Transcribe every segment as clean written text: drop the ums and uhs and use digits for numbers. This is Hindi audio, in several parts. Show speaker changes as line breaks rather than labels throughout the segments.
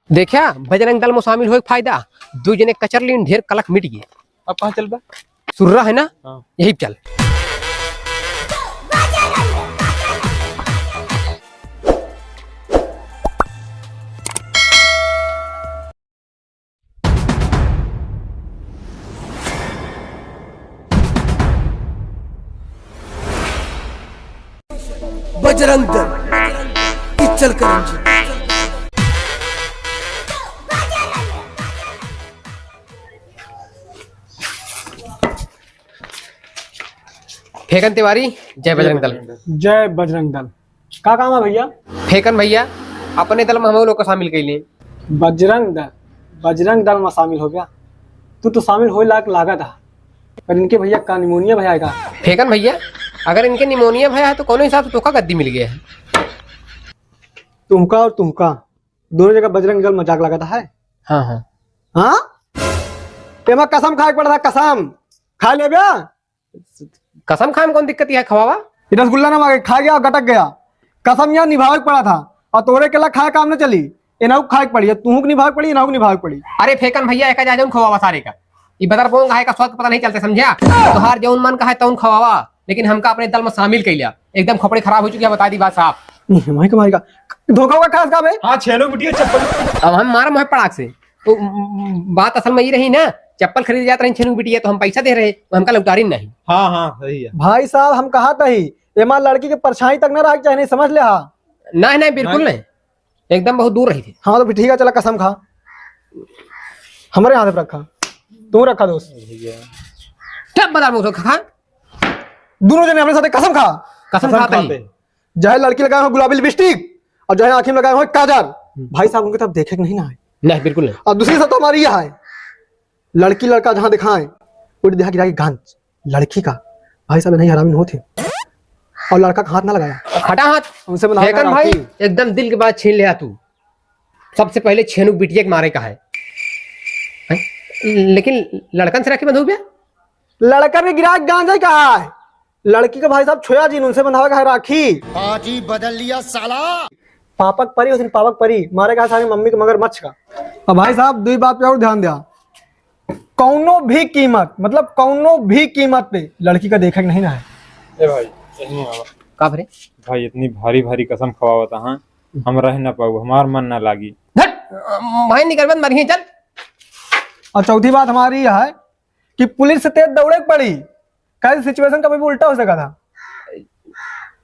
देखा बजरंग दल में शामिल हो फायदा दो जने कचर लीन ढेर कलक मिट गए।
अब कहाँ चल बा?
सुर्रा है ना,
हाँ।
यही चल।
बजरंग दल इचल करंजी।
फेकन तिवारी, जय बजरंग दल।
जय बजरंग दल। का काम है भैया?
फेकन भैया अपने दल में हम लोग को शामिल कर लिए।
बजरंग दल में शामिल हो गया। तू तो शामिल हो लायक लागा था, पर इनके भैया का निमोनिया भैया का।
फेकन भैया अगर इनके निमोनिया भया है तो कौन हिसाब से तोका गद्दी मिल गया है।
तुमका और तुमका दोनों जगह बजरंग दल मजाक लगाता है।
हाँ हाँ
हाँ तेमा कसम खाए पड़ा था, कसम खा ले गया।
कसम खाए में कौन दिक्कत है, खवावा।
ये रसगुल्ला ना मांगे, खा गया गटक गया। कसम यहाँ निभावे पड़ा था और तोरे के ला खाए काम न चली। इनाऊ खाए पड़ी, तू निभावे पड़ी, इनाऊ निभावे पड़ी।
अरे फेकन भैया एक जाऊन खवावा सारे का, ये बदर पोंग है का स्वाद पता नहीं चलता, समझा। तोहार जौन मन का है तौन खवावा, लेकिन हमका अपने दल में शामिल कर लिया। एकदम खोपड़ी खराब हो चुकी है, बता दी बात साहब।
मारेगा धोखा होगा खास का बे।
हाँ छेनो बिटिया चप्पल।
अब हम मार मोह पड़ाक से तो बात असल में ये रही ना, चप्पल खरीद जाते रहे छेनू बिटिया तो हम पैसा दे रहे, हमका लौटारी नहीं।
हाँ हाँ सही है
भाई साहब, हम कहा ही एमा लड़की के परछाई तक न रह चाहिए, नहीं समझ ले। हाँ
नहीं नहीं बिल्कुल नहीं, एकदम बहुत दूर रही थी।
हाँ तो ठीक है, चला कसम खा। हमारे हाथ पे रखा, तू रखा दोस्त।
सब बाजार में खा,
दोनों जने अपने साथ कसम खा।
कसम खाता ही।
चाहे लड़की लगाए हो गुलाबी लिपस्टिक और चाहे आंखें में लगाए हो काजल, भाई साहब उनके तब देखे नहीं ना है।
नहीं बिल्कुल नहीं।
और दूसरी सब तो हमारी यह है, लड़की लड़का जहां दिखाए उड़ दिखा गिरा के गंज लड़की का। भाई साहब नहीं हरामी होते और लड़का का हाथ ना लगाया,
हटा हाथ
उनसे
फेकन भाई, एकदम दिल के बात छीन लिया तू। सबसे पहले छेनू बिटिया के मारे का है, लेकिन लड़कन से रखे बंधु गया।
लड़का ने गिरा गांजा का है, लड़की का भाई साहब छोया जी उनसे बंधावा का है राखी।
पार्टी बदल लिया साला।
पापक परी उस दिन पापक परी मारे का सारी मम्मी के मगर मच्छ का। और भाई साहब दुई बात पे और ध्यान दिया, कौनो भी कीमत मतलब कौनो भी कीमत पे लड़की का देखा नहीं ना है।
ए भाई यहीं आवा।
का भरे
भाई इतनी भारी भारी कसम खवावता। हाँ हम रह ना पाऊ, हमार मन ना लागी।
भाई निकल बंद मरिए चल।
और चौथी बात हमारी यह है कि पुलिस से तेज दौड़े पड़ी, कैसी सिचुएशन कभी भी उल्टा हो सका था।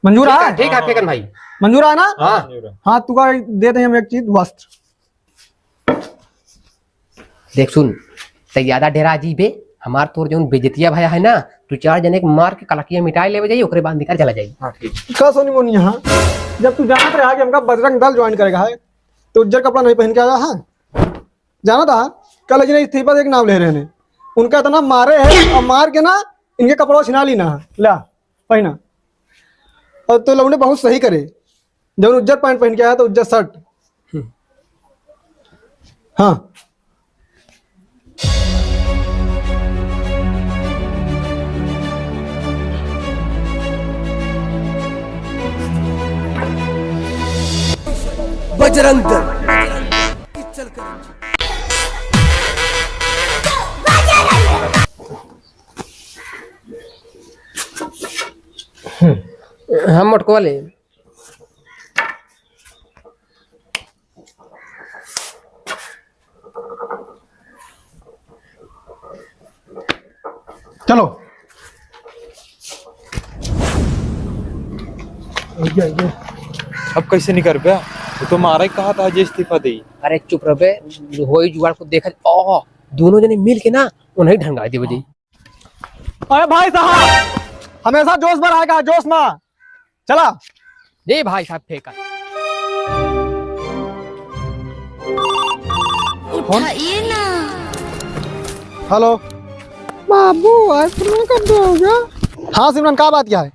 मंजूर है?
ठीक है फेकन भाई,
मंजूर है ना?
हाँ
हाँ तू का देते हैं हम एक चीज, वस्त्र।
देख सुन तो ज्यादा डेरा अजीब है हमार, तोर जो बेजतिया भया है ना, तू चार जने के मार के कलकिया मिटाई ले जाइए, ओकरे बाद निकल चला जाइए।
हाँ ठीक।
का सोनी मोनी यहाँ जब तू जानत रहा कि हमका बजरंग दल ज्वाइन करेगा है तो उज्जर कपड़ा नहीं पहन के आया। हाँ जाना था कल इस्तीफा एक नाम ले रहे हैं, उनका इतना मारे है और मार के ना इनके कपड़ा छिना ली ना ला पहना। और तो लौंडे बहुत सही करे, जब उज्जर पैंट पहन के आया तो उज्जर शर्ट। हाँ
बजरंग दल इचल करंजी।
हम मोटको वाले
चलो।
अब कैसे निकल गया? तो मारा ही कहा था जे इस्तीफा दे।
अरे चुप रहे, हो जुगाड़ को देखा ओ दोनों जने मिल के ना उन्हें ढंगा दे बजे।
अरे भाई साहब हमेशा जोश में आएगा, जोश में चला।
दे भाई साहब फेंका।
उठाइए ना।
हेलो बाबू, आज सिमरन कब दो हो गया? हाँ सिमरन का बात क्या है?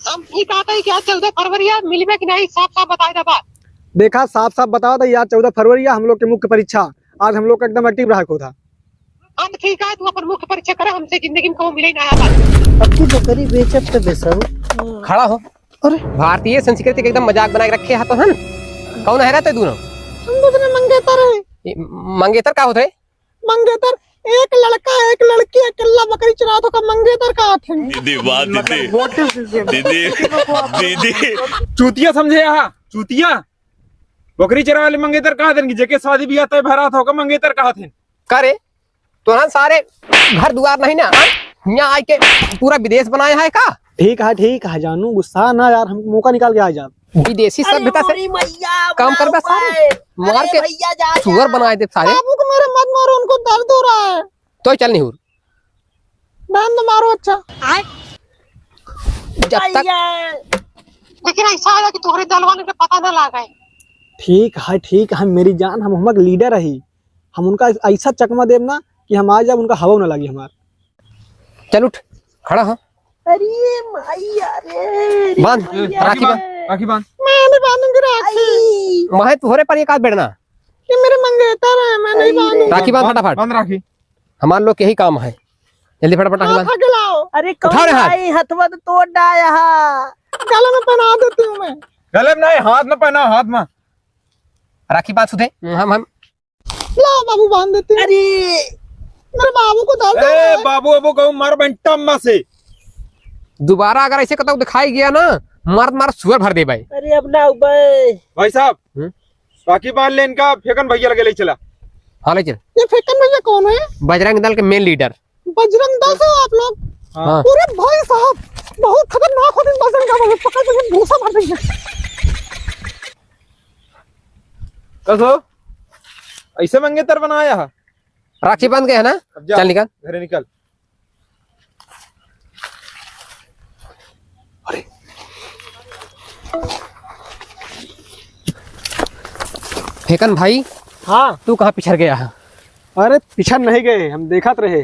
हम ठीक आता है क्या 14 फरवरी है, मिल में कि नहीं साफ साफ बताए दे बात।
देखा साफ साफ बताओ था यार, 14 फरवरी है हम लोग की मुख्य परीक्षा। आज हम लोग का एकदम एक्टिव रहा को था।
हम ठीक है, तू अपन मुख्य परीक्षा करे, हमसे जिंदगी में कभी मिले ना बात।
अब की बकरी बेचब तो बेसरू
खड़ा हो।
अरे
भारतीय संस्कृति के एकदम मजाक बना के रखे है तो हन कौन है रहते दोनों?
हम दोनों
ये मंगेतर का होते?
मंगेतर एक लड़का एक लड़की अकेला बकरी चरा तो का मंगेतर का थे।
दीदी वाह दीदी दीदी दीदी
चूतिया समझे यहाँ, चूतिया बकरी चरा वाले मंगेतर कहा थे, जेके शादी भी आता है भरा था का मंगेतर कहा थे।
करे तो हम सारे घर दुआर नहीं ना यहाँ आके पूरा विदेश बनाया है का?
ठीक है जानू, गुस्सा ना यार, हम मौका निकाल के आ जा।
विदेशी सभ्यता से काम कर बस सारे मार के सुअर बनाए दे सारे।
बाबू को मेरे मत मारो, उनको दर्द हो रहा है।
तो चल नहीं
बहन तो मारो। अच्छा
जब तक
लेकिन ऐसा है कि तुम्हारे दल वाले को पता न लगा है।
ठीक है मेरी जान, हम हमारे लीडर रही, हम उनका ऐसा चकमा देव ना कि हम आ जाए उनका हवा न लगी हमार।
चल उठ खड़ा हो।
अरे मैया रे,
बांध राखी बांध।
राखी बांध।
मैं नहीं बांधूंगी राखी,
वहाँ तुहरे पर एक आध बैठना।
ये मेरे मंगेतर है, मैं नहीं बांधूंगी।
राखी बांध फटाफट,
बांध राखी।
हमारे लोग के यही काम है। जल्दी फटाफट राखी बांध।
हाथ आगे लाओ।
अरे
उठा
कौन
रे हाथ।
भाई हथवा तो तोड़ डाया हा।
गले में पहना देती हूँ मैं।
गले में नहीं, हाथ में पहना, हाथ में।
राखी बांध सुधे। हम
लाओ बाबू बांध देती हूँ।
अरे
मेरे बाबू को दर्द हो रहा
ए
है।
बाबू अबू कहूँ मार बेंटा अम्मा से।
दोबारा अगर ऐसे कतौ दिखाई गया ना, मार सुअर भर दे भाई।
अरे अब ना उबे।
भाई साहब राखी बांध ले, इनका फेकन भैया लगे ले चला।
हाँ ले चल।
ये फेकन भैया कौन है?
बजरंग दल के मेन लीडर।
बजरंग दल से हो आप लोग?
हाँ।
पूरे भाई साहब बहुत खतरनाक होते हैं बजरंग दल, पकड़ के भूसा भर देंगे।
कसो ऐसे मंगेतर बनाया है।
राखी बांध गए है ना?
अब जा।
चल निकल।
घरे निकल।
फेकन भाई
हाँ
तू कहाँ पिछड़ गया है?
अरे पिछड़ नहीं गए, हम देखत रहे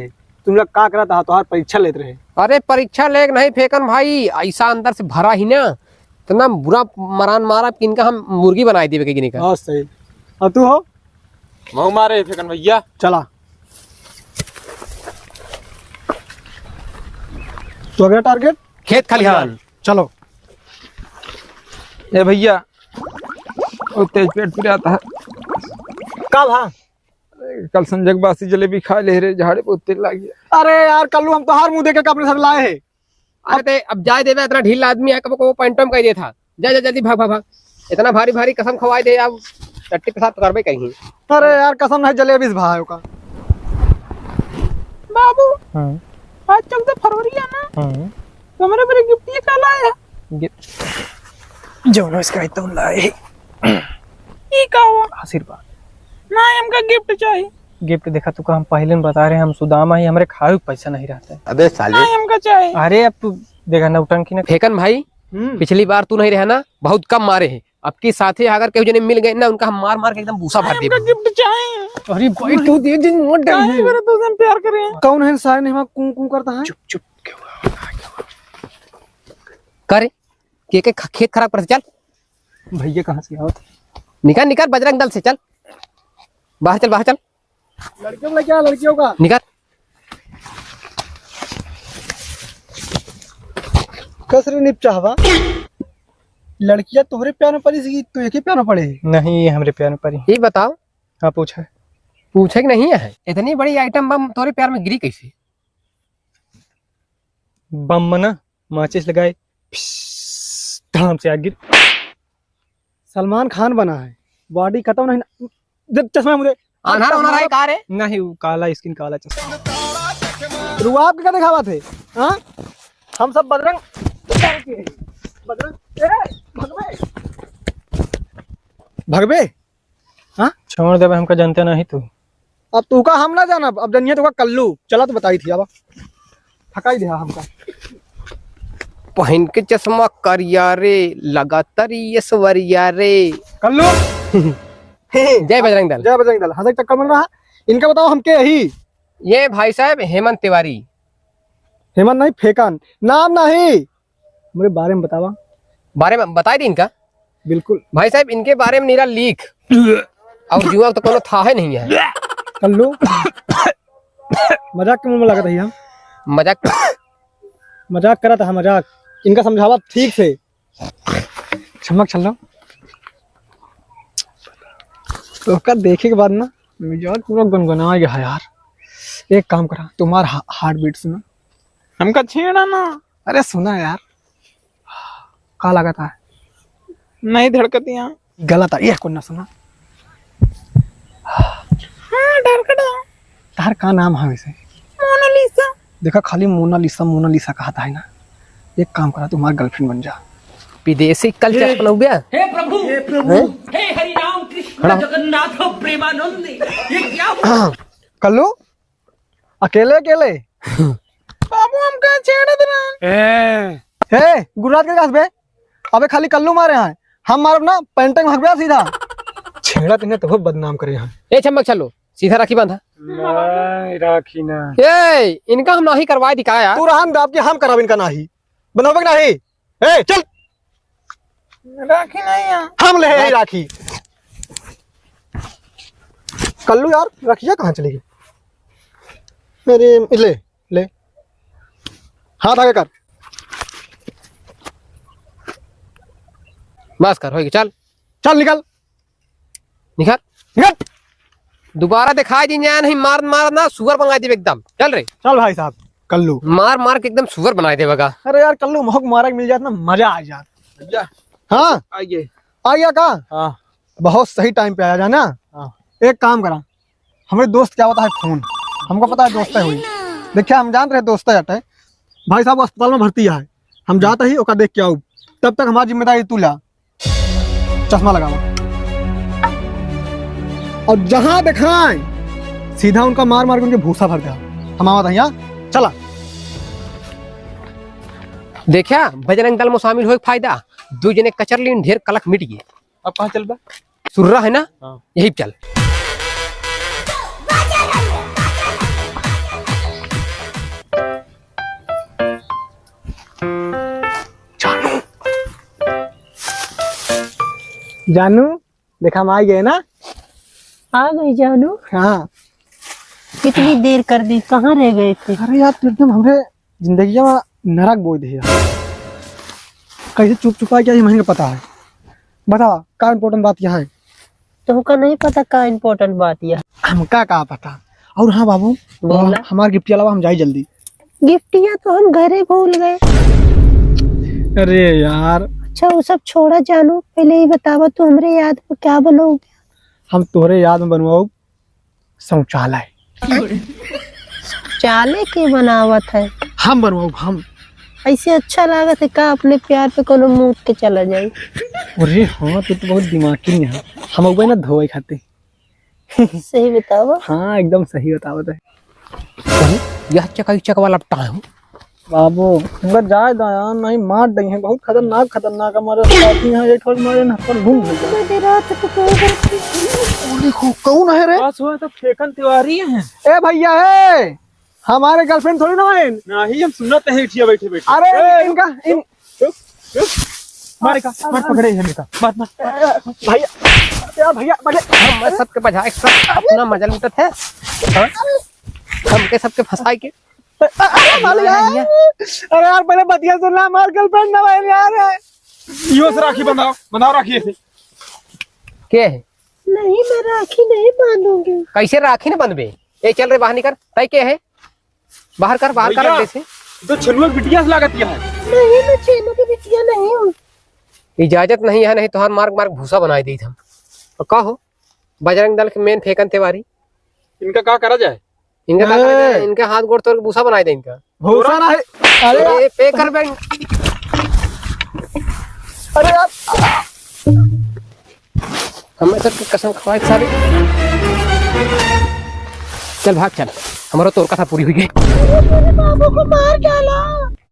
तुम लोग का करा था, तुम्हार परीक्षा लेते रहे।
अरे परीक्षा लेक नहीं फेकन भाई, ऐसा अंदर से भरा ही ना, इतना बुरा मरान मारा कि इनका हम मुर्गी बनाए देवे किन्हीं का।
हाँ सही। और तू हो?
मऊ मारे फेकन भैया।
चला तो अगला टारगेट
खेत खलिहान।
चलो।
ए भैया वो तेज पेट फिर आता है।
कब? हाँ
कल संजय के बासी जलेबी खा ले रे, झाड़े पे तेल लग गया।
अरे यार कल्लू हम तो हर मुंह देखे अपने साथ लाए हैं।
अरे ते अब जाए देवे, इतना ढीला आदमी है, कब को पैंटो में कह दिया था। जा जा जल्दी भाग भाग भाग, इतना भारी भारी कसम खवाए दे अब टट्टी के साथ करबे कहीं।
अरे यार कसम नहीं, जलेबी भाई का। बाबू आज 14 फरवरी है ना, तो मेरे मेरे गिफ्ट ये कल आया। जो ना इसका इतना लाए ये का हुआ? आशीर्वाद ना, हमका गिफ्ट चाहिए।
गिफ्ट देखा तो हम पहले में बता रहे हैं, हम सुदामा ही, हमारे खाए को पैसा नहीं रहता है।
अबे साले
हमका चाहिए।
अरे अब तू देखा नौटंकी ना।
फेकन भाई पिछली बार तू नहीं रहा ना, बहुत कम मारे हैं। अब की साथी अगर केहू जने मिल गए ना, उनका हम मार मार के एकदम भूसा भर देबे।
गिफ्ट चाहिए।
अरे भाई तू दे दिन मोट डाल।
मेरे तुझसे प्यार करे। कौन है सारे ने कू कू करता है?
चुप चुप करे के खेत खराब कर। चल
भैया कहाँ से आओ?
निकल निकल बजरंग दल से, चल बाहर चल, बाहर चल।
लड़कियों का क्या? लड़कियों का
निकल।
कसरे निप चाहवा लड़कियां तोहरे प्यार में पड़ी सी, तू एक ही प्यार में पड़े।
नहीं ये हमारे प्यार में परी।
ये बताओ,
हाँ पूछा है।
पूछे कि नहीं है? इतनी बड़ी आइटम बम तोरे प्यार में गिरी कैसे?
बम ना माचिस लगाए धाम से आग गिर।
सलमान खान बना है, बॉडी खत्म नहीं। जब चश्मा मुझे
आधार होना रहा है कार है।
नहीं वो काला स्किन, काला चश्मा।
रुआब के क्या दिखावा थे? हाँ हम सब बजरंग भगवे। हाँ
छोड़ दे हमका जानते नहीं तू।
अब तू का हम ना जाना, अब जनिए तो का कल्लू चला तो बताई थी। अब थकाई दिया हमका।
पहन के चश्मा करिया रे, लगातार यशवरिया रे।
कल्लू
जय बजरंग दल।
जय बजरंग दल। हंसक चक्कर मिल रहा। इनका बताओ हमके यही।
ये भाई साहब हेमंत तिवारी।
हेमंत नहीं, फेकन नाम नहीं, मेरे बारे में बतावा।
बारे में बताई दी इनका।
बिल्कुल
भाई साहब इनके बारे में नीरा लीक और जुआ तो कोनो था है नहीं है।
कल्लू मजाक के मुंह में लगा था। हम मजाक करा था, मजाक। इनका समझावा ठीक से। चमक चल रहा तो देखे के बाद ना मिजाज पूरा गुनगुना गया है यार। एक काम करा, तुम्हारा हार्ट बीट सुना।
हमका छेड़ा ना।
अरे सुना यार, का लगता है
नहीं धड़कतियाँ।
गलत है, ये कौन ना सुना।
हाँ धड़कता।
तार का नाम है वैसे?
मोनालिसा।
देखा खाली मोनालिसा कहता है ना। एक काम करा, तुम्हारा गर्लफ्रेंड बन जा।
विदेशी कल्चर अपना गया।
हे प्रभु हे हरि राम कृष्ण जगन्नाथ प्रेमानंद, ये क्या हुआ?
कल्लू अकेले अकेले
बाबू हमका छेड़ा देना।
हे गुजरात के घास बे, अबे खाली कल्लू मारे हैं, हम मारब ना पेंटिंग भाग गया सीधा। छेड़ा तेने तो बहुत बदनाम करे हैं।
ए चम्मक चलो सीधा राखी बांधा।
नहीं राखी ना।
ए इनका हम नहीं करवाए दिखाया।
तू रहन दाब के हम कराब इनका नाही बनोबे नहीं। ए चल
राखी नहीं है।
हम ले ही राखी। कल्लू यार रखिया कहाँ चली गई मेरी? ले ले हाथ आगे कर।
बस कर होगी, चल
चल निकल
निकाल।
निकल।
दोबारा दिखाई दी नहीं, मार मार ना सुअर बना दे एकदम। चल रे
चल भाई साहब। कल्लू
मार मार के एकदम सुअर बना देगा।
अरे यार कल्लू महक मारा मिल जाता ना मजा आ जाता। हाँ
आइए।
आइया का
हाँ
बहुत सही टाइम पे आया जाना।
हाँ।
एक काम करा, हमारे दोस्त क्या होता है फोन, हमको पता है दोस्त है हुई। देखिए हम जान रहे दोस्त है भाई साहब अस्पताल में भर्ती है, हम जाते ही ओका देख के आओ, तब तक हमारी जिम्मेदारी तू ला। चश्मा लगा और जहां दिखाएं सीधा उनका मार मार के उनके भूसा भर दिया। हम आवत यहाँ चला।
देखा बजरंग दल में शामिल हो फायदा, दो जने कचर लीन ढेर कलक मिट गए।
अब कहाँ चल बा?
सुर्रा है ना।
हाँ।
यही चल।
जानू देखा हम आ गए ना।
आ गई जानू,
हाँ
कितनी देर कर दी, कहाँ रह गए थे?
अरे यार तू एकदम हमरे जिंदगी में नरक बोल दिया। कैसे चुप छुपा क्या हमें पता है? बता का इम्पोर्टेंट बात यह है।
तुमका नहीं पता का इम्पोर्टेंट बात यह?
हमका का पता। और हाँ बाबू
बोला।
हमारे गिफ्ट के अलावा हम जाए जल्दी।
गिफ्टिया तो हम घरे भूल गए।
अरे यार
अच्छा वो सब छोड़ा जानू, पहले ही बतावा तू हमरे याद में क्या बनोगे?
हम तोहरे याद में बनवाओ शौचालय।
चाले के बनावत है,
हम बनवाओ हम।
ऐसे अच्छा लागत है का अपने प्यार पे कोनो मूत के चला जाए।
अरे हाँ तू तो बहुत दिमागी है। हम उबे ना धोए खाते।
सही बतावा।
हाँ एकदम सही बतावत है
यह चका वाला टाइम
बाबू। हमका जाए दया नहीं मार देंगे हैं, बहुत खतरनाक हमारे साथी हैं। एक और मारे ना पर घूम गए।
रात को
देखो कौन है रे?
पास हुआ तो फेकन तिवारी हैं।
ए भैया है, हमारे गर्लफ्रेंड थोड़ी ना है।
नहीं हम सुनते हैं इठिया बैठे बैठे।
अरे इनका इन
मारे का मार पकड़े हैं बेटा। मार मार
भैया यार भैया
हम सबके बजाय सब अपना मजा लूटत है। हाँ? हमके सबके फंसाई के।
अरे यार पहले बतिया सुनना, हमारे गर्लफ्रेंड ना है यार।
यो से राखी बनाओ राखी से।
के है?
नहीं मैं राखी नहीं बांधूंगी।
कैसे राखी न बंधबे? ए चल रे बाहर निकल। तय के है? बाहर कर
भैया,
जैसे।
तो छलुआ बिटिया से लागत है।
नहीं मैं चेनों की बिटिया नहीं हूँ।
इजाजत नहीं है, नहीं तो हर मार्ग भूसा बनाई दी हम। और का हो बजरंग दल के मेन फेकन तिवारी,
इनका क्या करा जाए?
इनका क्या करें जाए? इनके हाथ गोड़ तोड़ के भूसा बनाई दे इनका।
भूसा ना है। अरे
पे कर बैंक।
अरे यार
हमें सबकी कसम खवाए सारी। चल भाग चल, हमारा तोर कथा पूरी हुई गई।
बाबू को मार डाला।